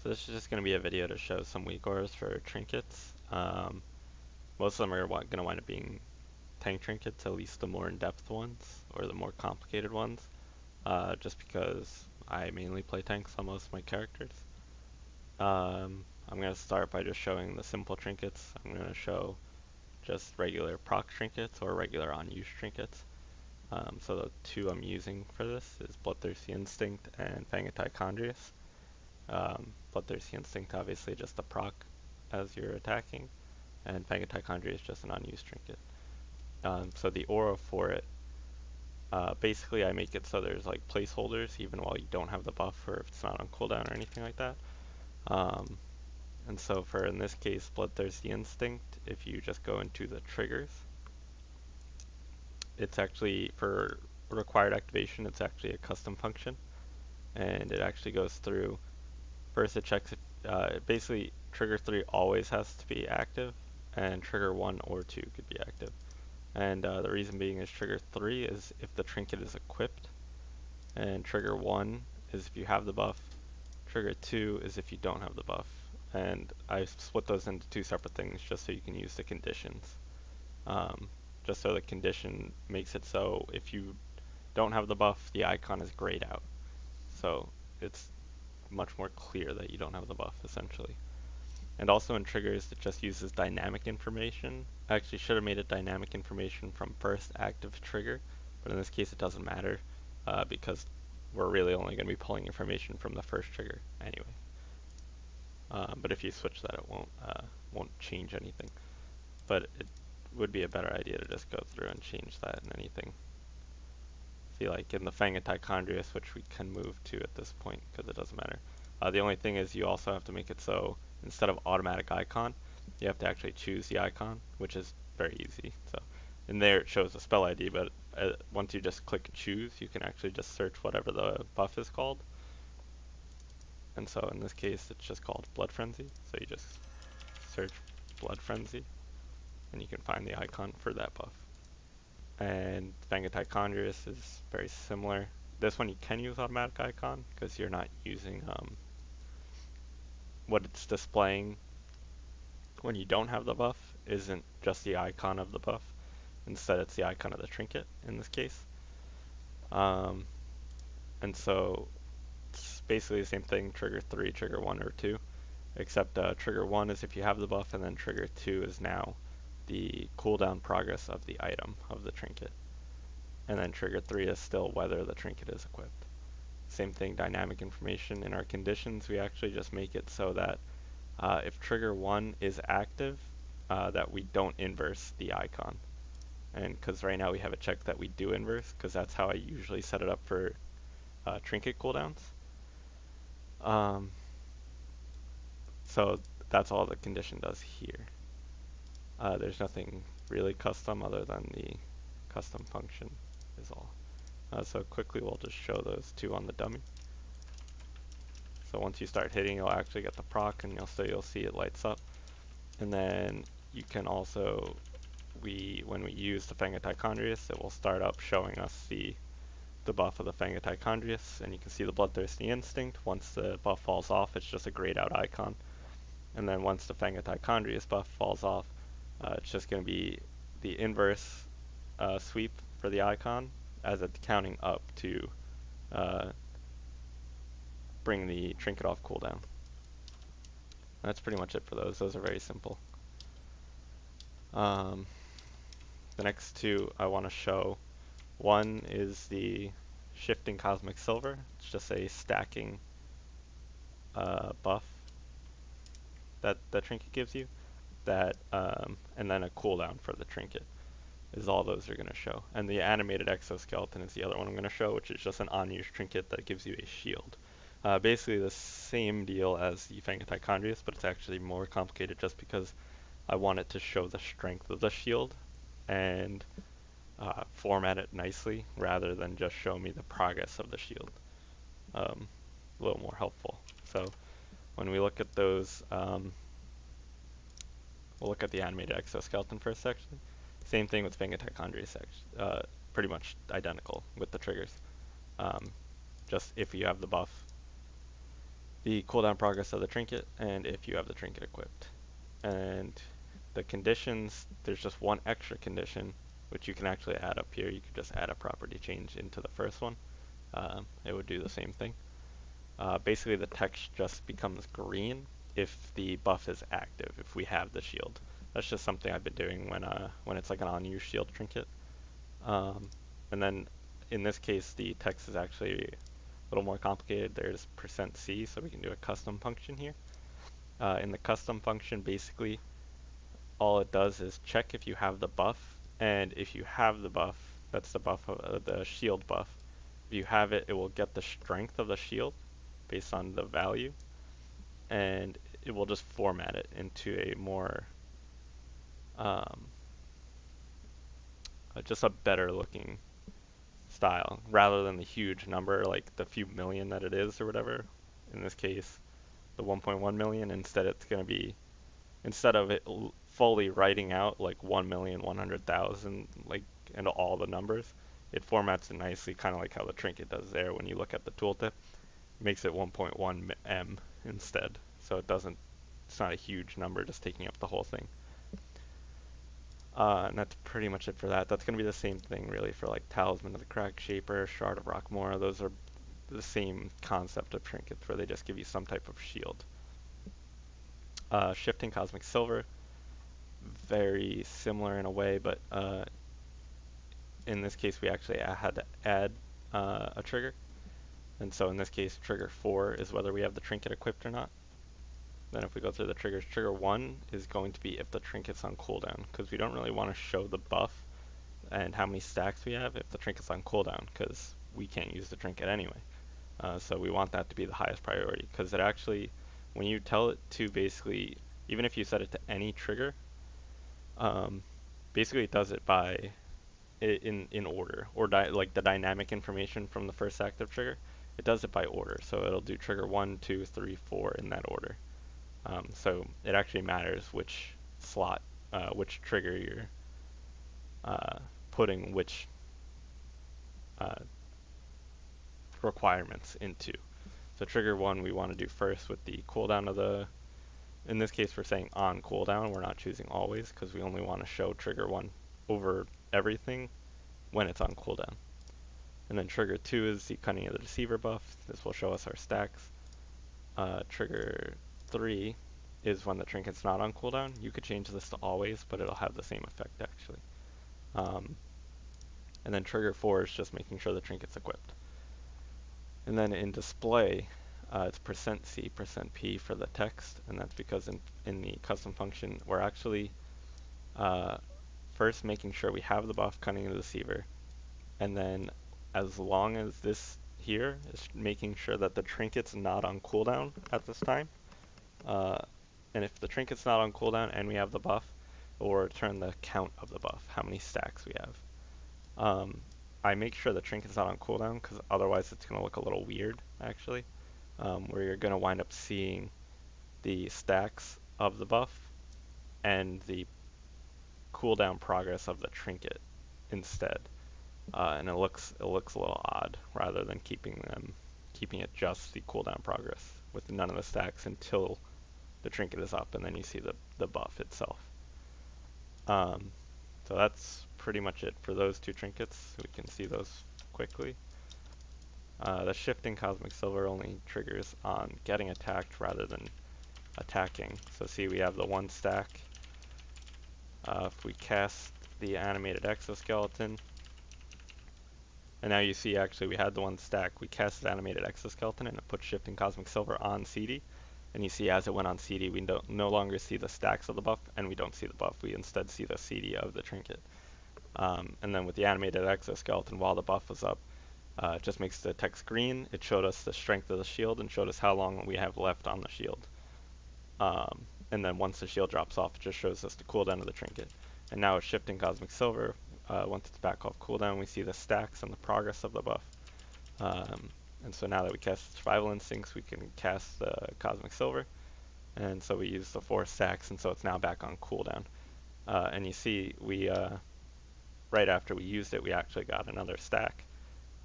So this is just going to be a video to show some WeakAuras for trinkets. Most of them are going to wind up being tank trinkets, at least the more in-depth ones, or the more complicated ones, just because I mainly play tanks on most of my characters. I'm going to start by just showing the simple trinkets. I'm going to show just regular proc trinkets or regular on-use trinkets. So the two I'm using for this is Bloodthirsty Instinct and Chondrius. Bloodthirsty Instinct obviously just a proc as you're attacking, and Chondrius is just an unused trinket. So the aura for it, basically I make it so there's like placeholders even while you don't have the buff or if it's not on cooldown or anything like that. And so for, in this case, Bloodthirsty Instinct, if you just go into the triggers, it's actually, for required activation, it's actually a custom function. And it actually goes through, first it checks, basically trigger 3 always has to be active, and trigger 1 or 2 could be active. And the reason being is trigger 3 is if the trinket is equipped, and trigger 1 is if you have the buff, trigger 2 is if you don't have the buff. And I split those into two separate things just so you can use the conditions. Just so the condition makes it so if you don't have the buff, the icon is grayed out. So it's much more clear that you don't have the buff, essentially. And also in triggers, it just uses dynamic information. I actually should have made it dynamic information from first active trigger, but in this case it doesn't matter because we're really only going to be pulling information from the first trigger anyway. But if you switch that, it won't change anything. But it would be a better idea to just go through and change that in anything. See, like in the Chondrius, which we can move to at this point because it doesn't matter. The only thing is you also have to make it so instead of automatic icon, you have to actually choose the icon, which is very easy. So in there it shows the spell ID, but once you just click choose, you can actually just search whatever the buff is called. And so in this case, it's just called Blood Frenzy. So you just search Blood Frenzy, and you can find the icon for that buff. And Chondrius is very similar. This one you can use automatic icon because you're not using what it's displaying when you don't have the buff isn't just the icon of the buff. Instead, it's the icon of the trinket in this case. And so it's basically the same thing, trigger 3, trigger 1, or 2. Except trigger 1 is if you have the buff, and then trigger 2 is now the cooldown progress of the item of the trinket. And then trigger 3 is still whether the trinket is equipped. Same thing, dynamic information. In our conditions, we actually just make it so that if trigger 1 is active, that we don't inverse the icon. And because right now we have a check that we do inverse, because that's how I usually set it up for trinket cooldowns. So that's all the condition does here. There's nothing really custom other than the custom function is all. So quickly we'll just show those two on the dummy. So once you start hitting, you'll actually get the proc, and you'll see it lights up. And then you can also, when we use the Chondrius, it will start up showing us the buff of the Chondrius, and you can see the Bloodthirsty Instinct. Once the buff falls off, it's just a grayed out icon. And then once the Chondrius buff falls off, it's just going to be the inverse sweep for the icon as it's counting up to bring the trinket off cooldown. That's pretty much it for those. Those are very simple. The next two I want to show. One is the Shifting Cosmic Silver. It's just a stacking buff that the trinket gives you. And then a cooldown for the trinket is all those are going to show. And the animated exoskeleton is the other one I'm going to show, which is just an unused trinket that gives you a shield. Basically the same deal as the Chondrius, but it's actually more complicated just because I want it to show the strength of the shield and format it nicely rather than just show me the progress of the shield. A little more helpful. So when we look at those, we'll look at the animated exoskeleton first section. Same thing with Chondrius section. Pretty much identical with the triggers. Just if you have the buff, the cooldown progress of the trinket, and if you have the trinket equipped. And the conditions, there's just one extra condition, which you can actually add up here. You could just add a property change into the first one. It would do the same thing. Basically, the text just becomes green if the buff is active, if we have the shield. That's just something I've been doing when it's like an unused shield trinket. And then in this case, the text is actually a little more complicated. There's %C, so we can do a custom function here. In the custom function, basically, all it does is check if you have the buff, and if you have the buff, that's the buff of the shield buff. If you have it, it will get the strength of the shield based on the value, and it will just format it into a more, just a better looking style, rather than the huge number, like the few million that it is or whatever. In this case, the 1.1 million, instead it's going to be, instead of it fully writing out like 1,100,000, like, and all the numbers, it formats it nicely, kind of like how the trinket does there when you look at the tooltip. Makes it 1.1 M instead, so it's not a huge number just taking up the whole thing. And that's pretty much it for that. That's going to be the same thing really for like Talisman of the Crag Shaper, Shard of Rockmora. Those are the same concept of trinkets where they just give you some type of shield. Shifting Cosmic Silver, very similar in a way, but in this case we actually had to add a trigger. And so in this case, trigger 4 is whether we have the trinket equipped or not. Then if we go through the triggers, trigger 1 is going to be if the trinket's on cooldown, because we don't really want to show the buff and how many stacks we have if the trinket's on cooldown, because we can't use the trinket anyway. So we want that to be the highest priority, because it actually, when you tell it to basically, even if you set it to any trigger, basically it does it by in order, or like the dynamic information from the first active trigger, it does it by order. So it'll do trigger 1, 2, 3, 4 in that order. So it actually matters which slot, which trigger you're putting which requirements into. So trigger 1 we want to do first with the cooldown of the, in this case we're saying on cooldown, we're not choosing always because we only want to show trigger 1 over everything when it's on cooldown. And then trigger 2 is the Cunning of the Deceiver buff. This will show us our stacks. Trigger 3 is when the trinket's not on cooldown. You could change this to always, but it'll have the same effect actually. And then trigger 4 is just making sure the trinket's equipped. And then in display, it's %C, %P for the text, and that's because in the custom function, we're actually first making sure we have the buff Cunning of the Deceiver, and then as long as this here is making sure that the trinket's not on cooldown at this time, and if the trinket's not on cooldown and we have the buff, it will return the count of the buff, how many stacks we have. I make sure the trinket's not on cooldown because otherwise it's going to look a little weird actually, where you're going to wind up seeing the stacks of the buff and the cooldown progress of the trinket instead. And it looks a little odd rather than keeping it just the cooldown progress with none of the stacks until the trinket is up, and then you see the buff itself. So that's pretty much it for those two trinkets. We can see those quickly. The shifting Cosmic Silver only triggers on getting attacked rather than attacking. So see, we have the 1 stack. If we cast the animated exoskeleton, and now you see actually we had the 1 stack, we cast the animated exoskeleton and it put shifting Cosmic Silver on CD. And you see as it went on CD, we no longer see the stacks of the buff, and we don't see the buff, we instead see the CD of the trinket. And then with the animated exoskeleton, while the buff was up, it just makes the text green. It showed us the strength of the shield and showed us how long we have left on the shield. And then once the shield drops off, it just shows us the cooldown of the trinket. And now with shifting Cosmic Silver, once it's back off cooldown, we see the stacks and the progress of the buff. And so now that we cast Survival Instincts, we can cast the Cosmic Silver. And so we use the 4 stacks, and so it's now back on cooldown. And you see, we right after we used it, we actually got another stack.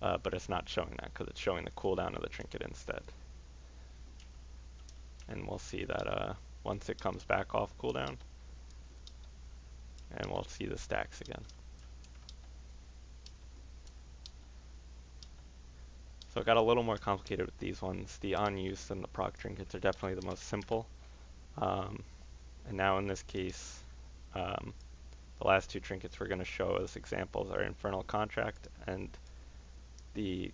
But it's not showing that because it's showing the cooldown of the trinket instead. and we'll see that once it comes back off cooldown, and we'll see the stacks again. So it got a little more complicated with these ones. The on-use and the proc trinkets are definitely the most simple. And now in this case, the last two trinkets we're going to show as examples are Infernal Contract and the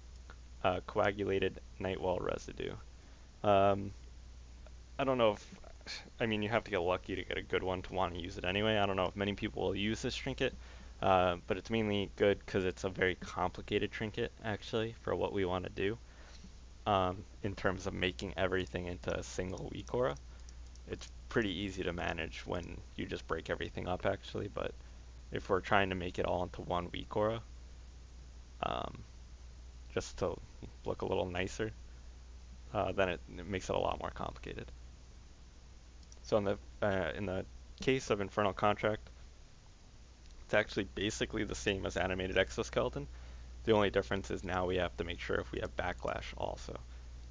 coagulated Nightwall residue. I don't know if, I mean, you have to get lucky to get a good one to want to use it anyway. I don't know if many people will use this trinket, but it's mainly good because it's a very complicated trinket, actually, for what we want to do. In terms of making everything into a single WeakAura. It's pretty easy to manage when you just break everything up, actually, but if we're trying to make it all into one WeakAura, just to look a little nicer, then it makes it a lot more complicated. So in the case of Infernal Contract, it's actually basically the same as Animated Exoskeleton. The only difference is now we have to make sure if we have backlash also.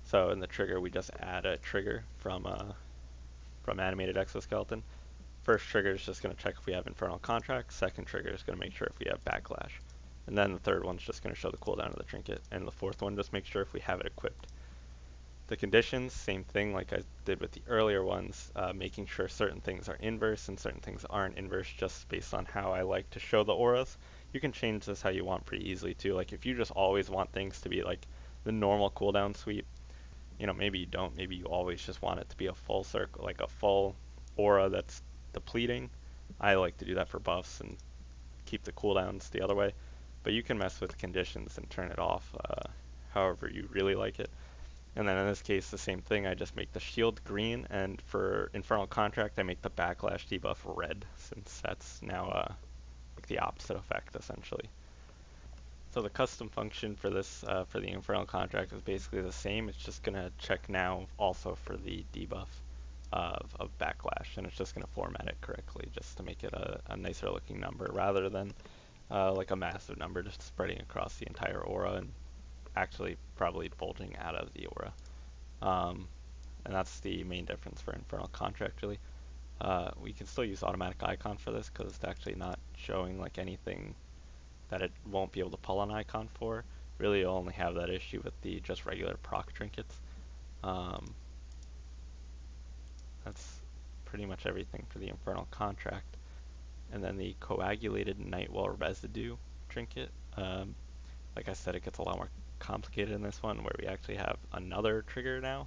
So in the trigger, we just add a trigger from Animated Exoskeleton. First trigger is just going to check if we have Infernal Contract. Second trigger is going to make sure if we have backlash. And then the third one's just going to show the cooldown of the trinket. And the fourth one just makes sure if we have it equipped. The conditions, same thing like I did with the earlier ones, making sure certain things are inverse and certain things aren't inverse just based on how I like to show the auras. You can change this how you want pretty easily too. Like if you just always want things to be like the normal cooldown sweep, you know, maybe you don't, maybe you always just want it to be a full circle, like a full aura that's depleting. I like to do that for buffs and keep the cooldowns the other way, but you can mess with conditions and turn it off however you really like it. And then in this case, the same thing, I just make the shield green, and for Infernal Contract, I make the backlash debuff red, since that's now like the opposite effect, essentially. So the custom function for this, for the Infernal Contract is basically the same. It's just going to check now also for the debuff of backlash, and it's just going to format it correctly just to make it a nicer looking number rather than like a massive number just spreading across the entire aura and actually probably bulging out of the aura. And that's the main difference for Infernal Contract, really. We can still use automatic icon for this because it's actually not showing like anything that it won't be able to pull an icon for. Really, you'll only have that issue with the just regular proc trinkets. That's pretty much everything for the Infernal Contract. And then the coagulated Nightwall residue trinket. Like I said, it gets a lot more complicated in this one where we actually have another trigger now.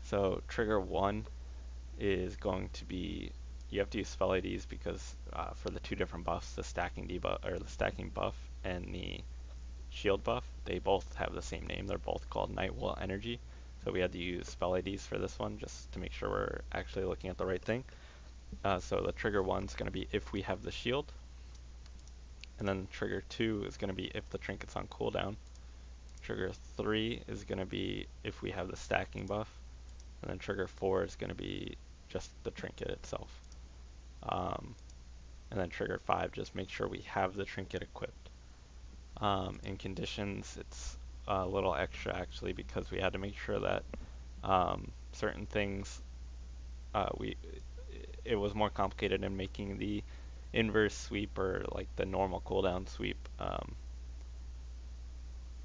So trigger 1 is going to be, you have to use spell IDs because for the two different buffs, the stacking debuff or the stacking buff and the shield buff, they both have the same name. They're both called Nightwall Energy. So we had to use spell IDs for this one just to make sure we're actually looking at the right thing. So the trigger 1 is going to be if we have the shield. And then trigger 2 is going to be if the trinket's on cooldown. Trigger 3 is going to be if we have the stacking buff. And then trigger 4 is going to be just the trinket itself. And then trigger 5, just make sure we have the trinket equipped. In conditions, it's a little extra actually because we had to make sure that certain things, it was more complicated in making the inverse sweep or like the normal cooldown sweep.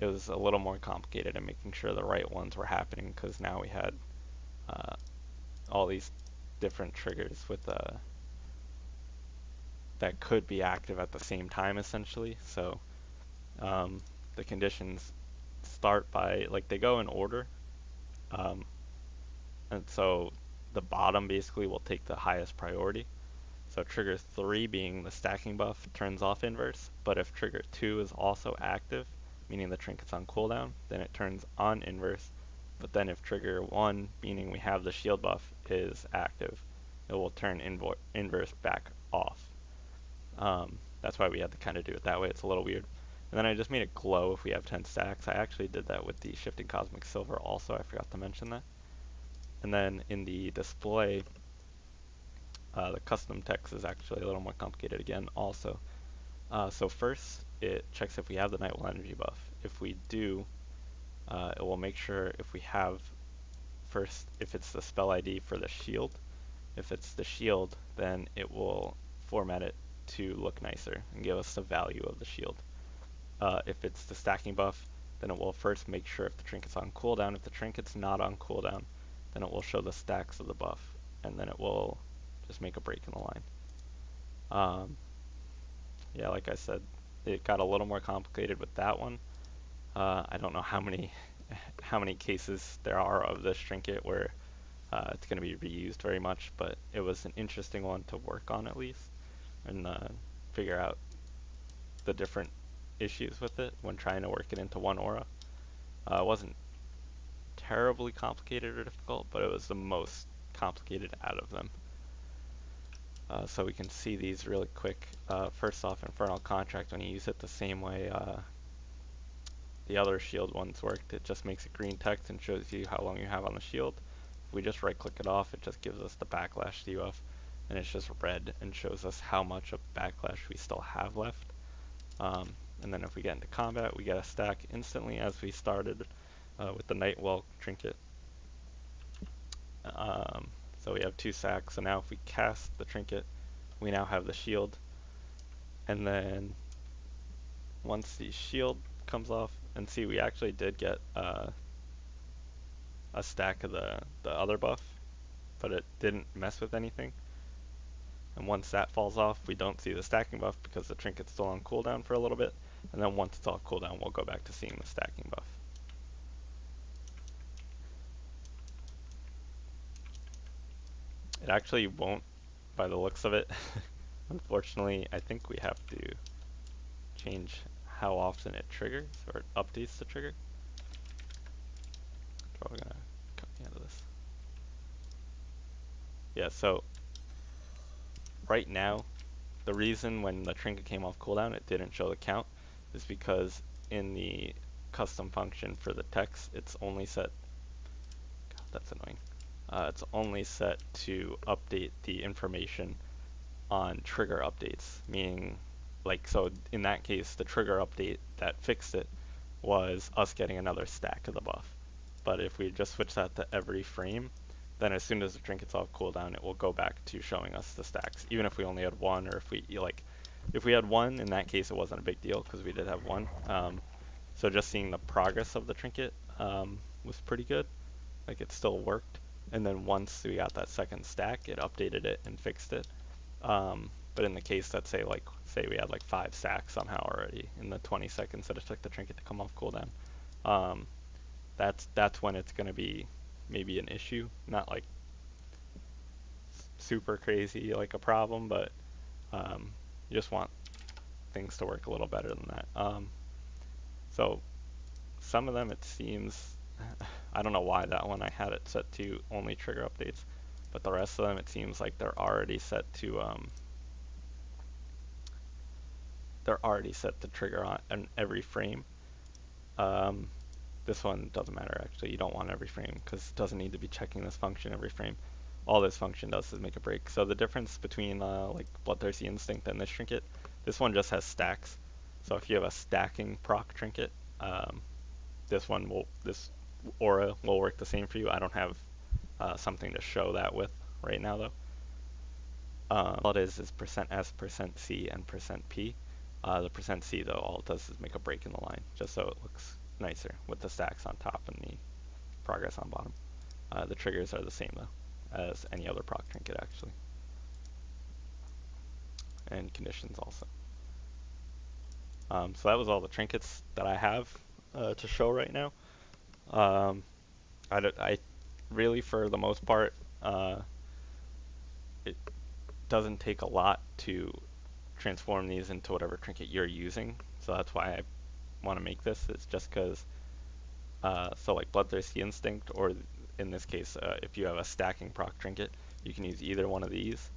It was a little more complicated in making sure the right ones were happening because now we had all these different triggers with that could be active at the same time essentially. So the conditions start by, like, they go in order, and so the bottom basically will take the highest priority. So trigger 3 being the stacking buff turns off inverse, but if trigger 2 is also active, meaning the trinket's on cooldown, then it turns on inverse. But then if trigger 1, meaning we have the shield buff, is active, it will turn inverse back off. That's why we had to kind of do it that way. It's a little weird. And then I just made it glow if we have 10 stacks. I actually did that with the Shifting Cosmic Silver also. I forgot to mention that. And then in the display, the custom text is actually a little more complicated again also. So first, it checks if we have the Nightwall Energy buff. If we do, it will make sure if we have first if it's the spell ID for the shield. If it's the shield, then it will format it to look nicer and give us the value of the shield. If it's the stacking buff, then it will first make sure if the trinket's on cooldown. If the trinket's not on cooldown, then it will show the stacks of the buff, and then it will just make a break in the line. Yeah, like I said, it got a little more complicated with that one. I don't know how many cases there are of this trinket where it's going to be reused very much, but it was an interesting one to work on at least, and figure out the different issues with it when trying to work it into one aura. It wasn't terribly complicated or difficult, but it was the most complicated out of them. So we can see these really quick. First off, Infernal Contract, when you use it the same way the other shield ones worked, it just makes it green text and shows you how long you have on the shield. If we just right click it off, it just gives us the backlash debuff, and it's just red and shows us how much of backlash we still have left. And then if we get into combat, we get a stack instantly as we started with the Nightwell trinket. So we have 2 stacks, so now if we cast the trinket, we now have the shield. And then once the shield comes off, and see, we actually did get a stack of the other buff, but it didn't mess with anything. And once that falls off, we don't see the stacking buff because the trinket's still on cooldown for a little bit. And then once it's all cooldown, we'll go back to seeing the stacking buff. It actually won't, by the looks of it. Unfortunately, I think we have to change how often it triggers, or it updates the trigger. Probably gonna cut me out of this. Yeah, so right now, the reason when the trinket came off cooldown it didn't show the count is because in the custom function for the text, it's only set, God, that's annoying. It's only set to update the information on trigger updates, meaning, like, so in that case, the trigger update that fixed it was us getting another stack of the buff. But if we just switch that to every frame, then as soon as the trinket's off cooldown, it will go back to showing us the stacks, even if we only had 1, or if we had 1, in that case it wasn't a big deal because we did have 1. So just seeing the progress of the trinket was pretty good. Like, it still worked. And then once we got that second stack, it updated it and fixed it. But in the case that say we had like 5 stacks somehow already in the 20 seconds that it took the trinket to come off cooldown, that's when it's going to be maybe an issue, not like super crazy like a problem, but you just want things to work a little better than that. So some of them, it seems, I don't know why that one I had it set to only trigger updates, but the rest of them, it seems like they're already set to trigger on every frame. This one doesn't matter actually. You don't want every frame because it doesn't need to be checking this function every frame. All this function does is make a break. So the difference between like Bloodthirsty Instinct and this trinket, this one just has stacks. So if you have a stacking proc trinket, this aura will work the same for you. I don't have something to show that with right now though. All it is %S, %C, and %P. The %C though, all it does is make a break in the line, just so it looks nicer with the stacks on top and the progress on bottom. The triggers are the same though as any other proc trinket actually, and conditions also. So that was all the trinkets that I have to show right now. I really, for the most part, it doesn't take a lot to transform these into whatever trinket you're using. So that's why I want to make this. It's just because, so like Bloodthirsty Instinct, or in this case, if you have a stacking proc trinket, you can use either one of these.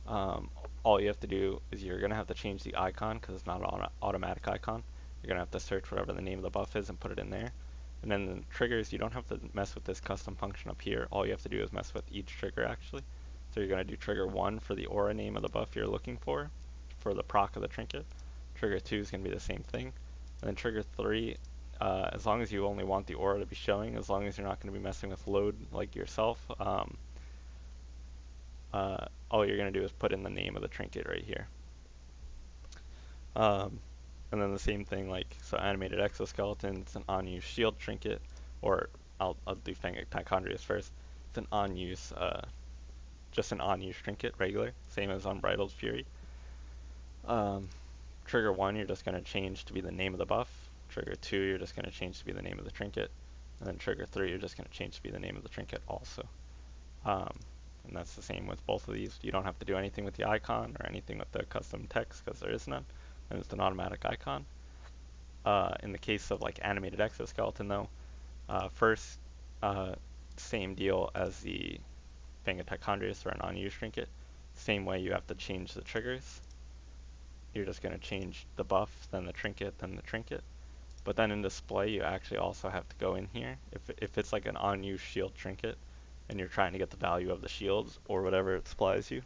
All you have to do is you're going to have to change the icon because it's not an automatic icon. You're going to have to search whatever the name of the buff is and put it in there. And then the triggers, you don't have to mess with this custom function up here. All you have to do is mess with each trigger actually. So you're going to do trigger 1 for the aura name of the buff you're looking for the proc of the trinket. Trigger 2 is going to be the same thing. And then trigger 3, as long as you only want the aura to be showing, as long as you're not going to be messing with load like yourself, all you're going to do is put in the name of the trinket right here. Um, and then the same thing, like, so animated exoskeleton, it's an on-use shield trinket, or I'll do Mitochondrius first. It's an on-use, just an on-use trinket, regular, same as Unbridled Fury. Um, Trigger 1, you're just going to change to be the name of the buff. Trigger 2, you're just going to change to be the name of the trinket. And then Trigger 3, you're just going to change to be the name of the trinket also. And that's the same with both of these. You don't have to do anything with the icon or anything with the custom text because there is none, and it's an automatic icon. In the case of like animated exoskeleton though, first, same deal as the Mitochondrius or an unused trinket. Same way you have to change the triggers. You're just going to change the buff, then the trinket, then the trinket. But then in display, you actually also have to go in here. If it's like an unused shield trinket, and you're trying to get the value of the shields or whatever it supplies you,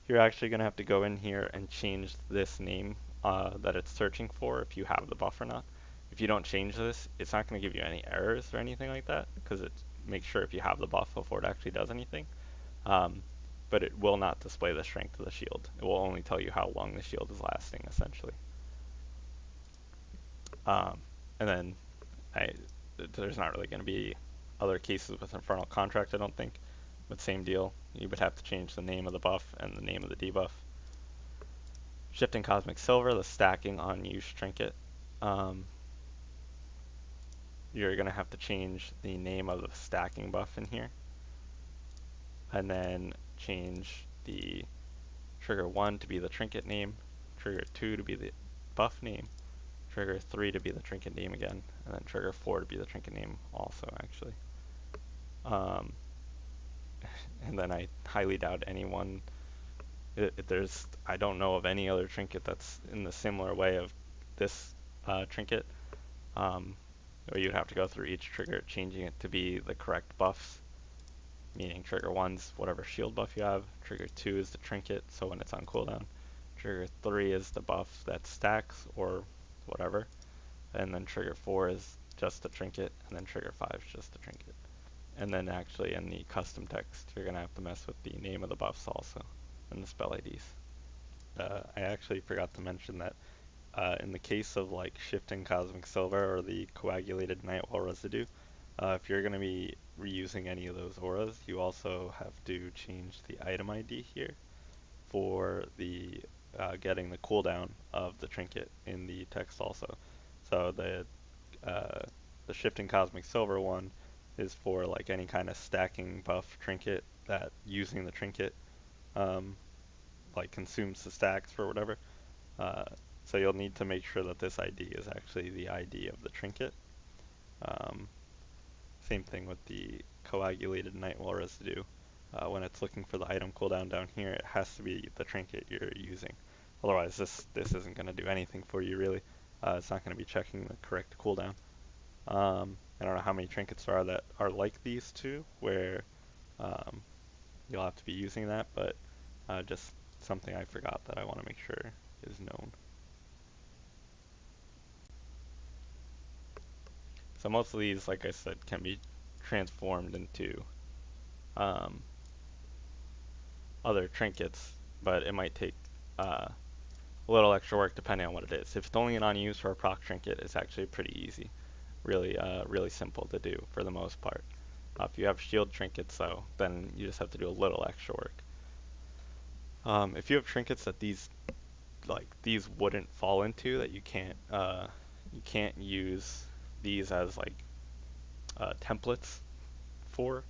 you're actually going to have to go in here and change this name that it's searching for if you have the buff or not. If you don't change this, it's not going to give you any errors or anything like that because it makes sure if you have the buff before it actually does anything. But it will not display the strength of the shield. It will only tell you how long the shield is lasting, essentially. And then there's not really going to be other cases with Infernal Contract, I don't think. But same deal. You would have to change the name of the buff and the name of the debuff. Shifting Cosmic Silver, the stacking on use trinket. You're going to have to change the name of the stacking buff in here. And then change the Trigger 1 to be the trinket name, Trigger 2 to be the buff name, Trigger 3 to be the trinket name again, and then Trigger 4 to be the trinket name also, actually. And then I highly doubt anyone, I don't know of any other trinket that's in the similar way of this trinket, where you'd have to go through each trigger, changing it to be the correct buffs, meaning Trigger 1's whatever shield buff you have, Trigger 2 is the trinket, so when it's on cooldown, Trigger 3 is the buff that stacks, or whatever, and then Trigger 4 is just the trinket, and then Trigger 5 is just the trinket. And then actually in the custom text, you're going to have to mess with the name of the buffs also, and the spell IDs. I actually forgot to mention that in the case of like Shifting Cosmic Silver or the Coagulated Nightwall Residue, if you're going to be reusing any of those auras, you also have to change the item ID here for the getting the cooldown of the trinket in the text also. So the Shifting Cosmic Silver one is for like any kind of stacking buff trinket that using the trinket like consumes the stacks for whatever. So you'll need to make sure that this ID is actually the ID of the trinket. Same thing with the Coagulated Nightwall Residue. When it's looking for the item cooldown down here, it has to be the trinket you're using. Otherwise, this isn't going to do anything for you really. It's not going to be checking the correct cooldown. I don't know how many trinkets there are that are like these two, where you'll have to be using that, but just something I forgot that I want to make sure is known. So most of these, like I said, can be transformed into other trinkets, but it might take a little extra work depending on what it is. If it's only an unused or a proc trinket, it's actually pretty easy. Really simple to do for the most part. If you have shield trinkets though, then you just have to do a little extra work. If you have trinkets that these wouldn't fall into, that you can't use these as like templates for,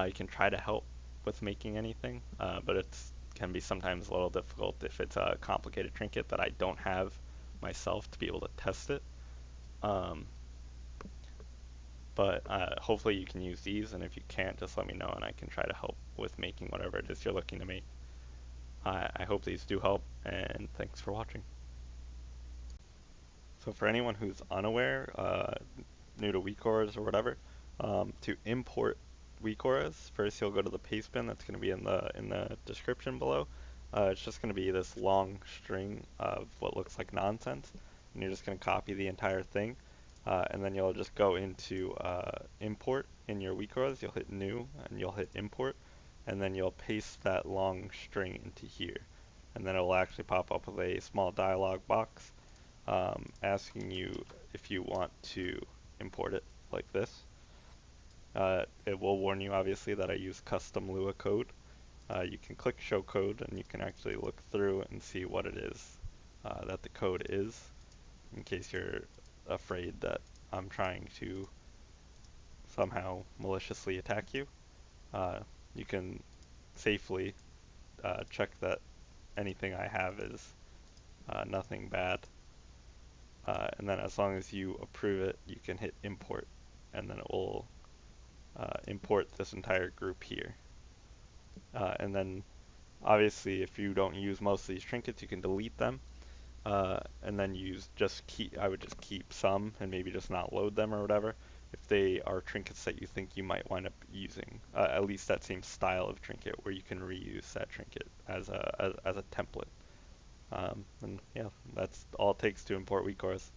you can try to help with making anything, but it's can be sometimes a little difficult if it's a complicated trinket that I don't have myself to be able to test it. But hopefully you can use these, and if you can't, just let me know and I can try to help with making whatever it is you're looking to make. I hope these do help, and thanks for watching. So for anyone who's unaware, new to WeakAuras or whatever, to import WeakAuras, first you'll go to the paste bin that's going to be in the description below. It's just going to be this long string of what looks like nonsense, and you're just going to copy the entire thing. And then you'll just go into import in your WeakAuras, you'll hit new, and you'll hit import, and then you'll paste that long string into here. And then it will actually pop up with a small dialog box asking you if you want to import it like this. It will warn you obviously that I use custom Lua code. You can click show code and you can actually look through and see what it is that the code is, in case you're afraid that I'm trying to somehow maliciously attack you. You can safely check that anything I have is nothing bad. And then as long as you approve it, you can hit import, and then it will import this entire group here. And then obviously if you don't use most of these trinkets, you can delete them. And then I would just keep some and maybe just not load them or whatever if they are trinkets that you think you might wind up using, at least that same style of trinket where you can reuse that trinket as a template. And yeah, that's all it takes to import WeakAuras.